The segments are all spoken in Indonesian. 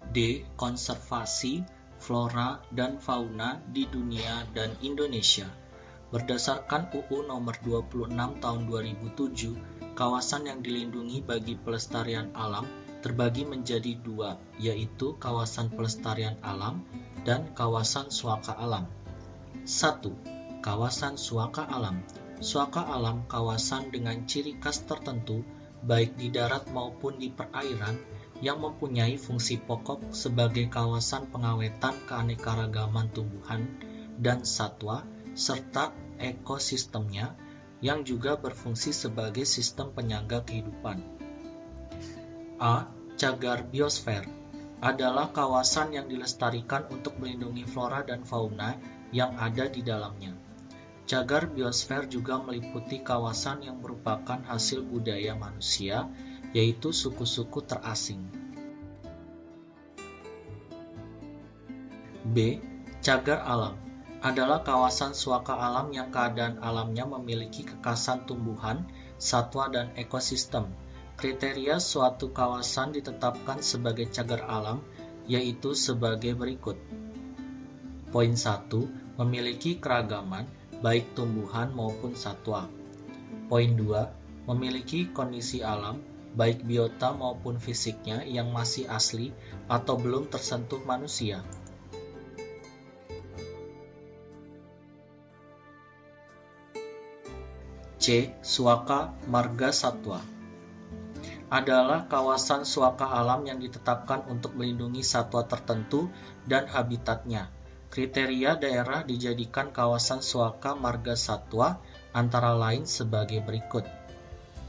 D. Konservasi flora dan fauna di dunia dan Indonesia. Berdasarkan UU Nomor 26 Tahun 2007, kawasan yang dilindungi bagi pelestarian alam terbagi menjadi dua, yaitu kawasan pelestarian alam dan kawasan suaka alam. 1. Kawasan suaka alam. Suaka alam kawasan dengan ciri khas tertentu, baik di darat maupun di perairan, yang mempunyai fungsi pokok sebagai kawasan pengawetan keanekaragaman tumbuhan dan satwa, serta ekosistemnya, yang juga berfungsi sebagai sistem penyangga kehidupan. A. Cagar biosfer adalah kawasan yang dilestarikan untuk melindungi flora dan fauna yang ada di dalamnya. Cagar biosfer juga meliputi kawasan yang merupakan hasil budaya manusia, yaitu suku-suku terasing. B. Cagar alam adalah kawasan suaka alam yang keadaan alamnya memiliki kekhasan tumbuhan, satwa, dan ekosistem. Kriteria suatu kawasan ditetapkan sebagai cagar alam, yaitu sebagai berikut. Poin 1. Memiliki keragaman, baik tumbuhan maupun satwa. Poin 2. Memiliki kondisi alam, baik biota maupun fisiknya yang masih asli atau belum tersentuh manusia. C. Suaka marga satwa adalah kawasan suaka alam yang ditetapkan untuk melindungi satwa tertentu dan habitatnya. Kriteria daerah dijadikan kawasan suaka marga satwa antara lain sebagai berikut.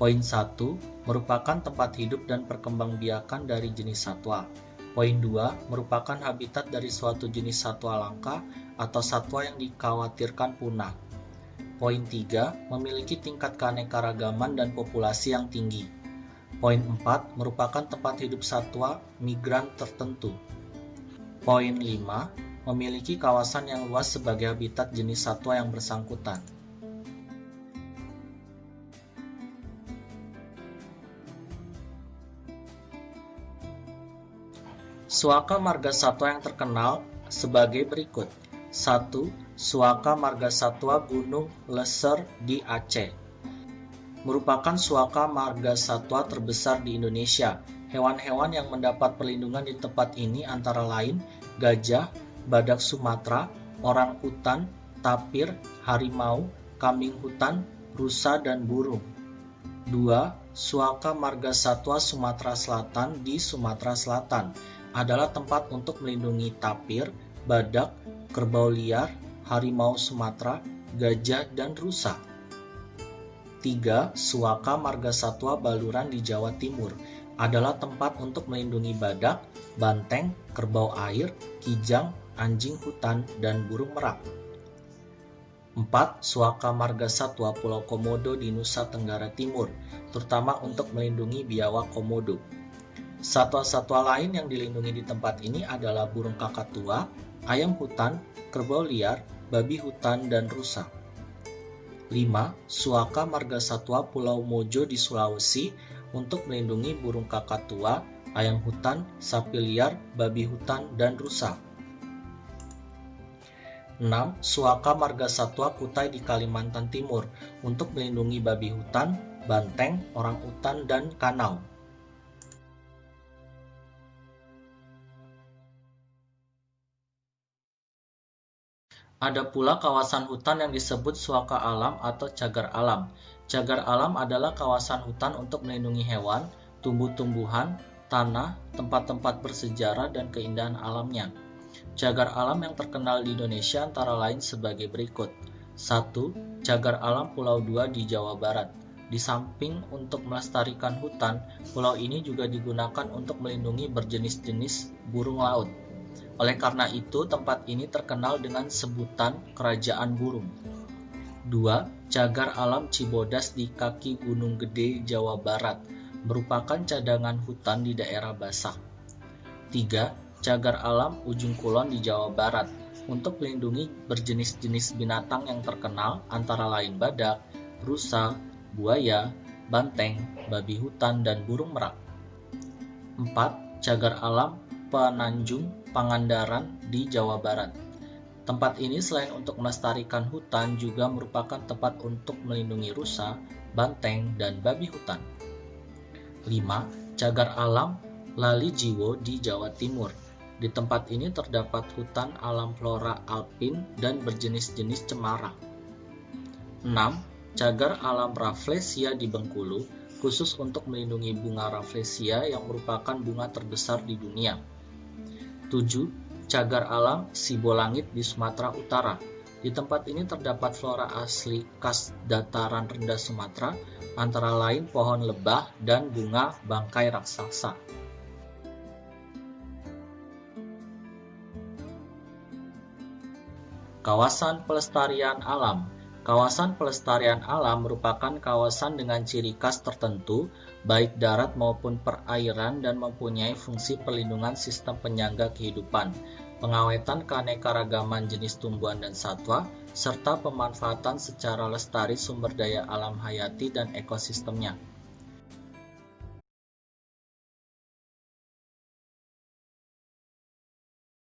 Poin 1. Merupakan tempat hidup dan perkembangbiakan dari jenis satwa. Poin 2. Merupakan habitat dari suatu jenis satwa langka atau satwa yang dikhawatirkan punah. Poin 3. Memiliki tingkat keanekaragaman dan populasi yang tinggi. Poin 4. Merupakan tempat hidup satwa migran tertentu. Poin 5. Memiliki kawasan yang luas sebagai habitat jenis satwa yang bersangkutan. Suaka marga satwa yang terkenal sebagai berikut. 1. Suaka marga satwa Gunung Leser di Aceh. Merupakan suaka marga satwa terbesar di Indonesia. Hewan-hewan yang mendapat perlindungan di tempat ini antara lain gajah, badak Sumatera, orang utan, tapir, harimau, kambing hutan, rusa, dan burung. 2. Suaka marga satwa Sumatera Selatan di Sumatera Selatan adalah tempat untuk melindungi tapir, badak, kerbau liar, harimau Sumatera, gajah, dan rusa. 3. Suaka marga satwa Baluran di Jawa Timur adalah tempat untuk melindungi badak, banteng, kerbau air, kijang, anjing hutan, dan burung merak. 4. Suaka marga satwa Pulau Komodo di Nusa Tenggara Timur, terutama untuk melindungi biawak komodo. Satwa-satwa lain yang dilindungi di tempat ini adalah burung kakatua, ayam hutan, kerbau liar, babi hutan, dan rusa. 5. Suaka marga satwa Pulau Mojo di Sulawesi untuk melindungi burung kakatua, ayam hutan, sapi liar, babi hutan, dan rusa. 6. Suaka marga satwa Kutai di Kalimantan Timur untuk melindungi babi hutan, banteng, orang utan, dan kanau. Ada pula kawasan hutan yang disebut suaka alam atau cagar alam. Cagar alam adalah kawasan hutan untuk melindungi hewan, tumbuh-tumbuhan, tanah, tempat-tempat bersejarah, dan keindahan alamnya. Cagar alam yang terkenal di Indonesia antara lain sebagai berikut. 1. Cagar alam Pulau Dua di Jawa Barat. Di samping untuk melestarikan hutan, pulau ini juga digunakan untuk melindungi berjenis-jenis burung laut. Oleh karena itu, tempat ini terkenal dengan sebutan Kerajaan Burung. 2. Cagar alam Cibodas di kaki Gunung Gede, Jawa Barat, merupakan cadangan hutan di daerah basah. 3. Cagar alam Ujung Kulon di Jawa Barat, untuk melindungi berjenis-jenis binatang yang terkenal antara lain badak, rusa, buaya, banteng, babi hutan, dan burung merak. 4. Cagar alam Penanjung, Pangandaran di Jawa Barat. Tempat ini selain untuk melestarikan hutan juga merupakan tempat untuk melindungi rusa, banteng, dan babi hutan. 5. Cagar Alam Lali Jiwo di Jawa Timur. Di tempat ini terdapat hutan alam flora alpin dan berjenis-jenis cemara. 6. Cagar Alam Rafflesia di Bengkulu, khusus untuk melindungi bunga Rafflesia yang merupakan bunga terbesar di dunia. 7. Cagar Alam Sibolangit di Sumatera Utara. Di tempat ini terdapat flora asli khas dataran rendah Sumatera, antara lain pohon lebah dan bunga bangkai raksasa. Kawasan Pelestarian Alam. Kawasan pelestarian alam merupakan kawasan dengan ciri khas tertentu, baik darat maupun perairan, dan mempunyai fungsi perlindungan sistem penyangga kehidupan, pengawetan keanekaragaman jenis tumbuhan dan satwa, serta pemanfaatan secara lestari sumber daya alam hayati dan ekosistemnya.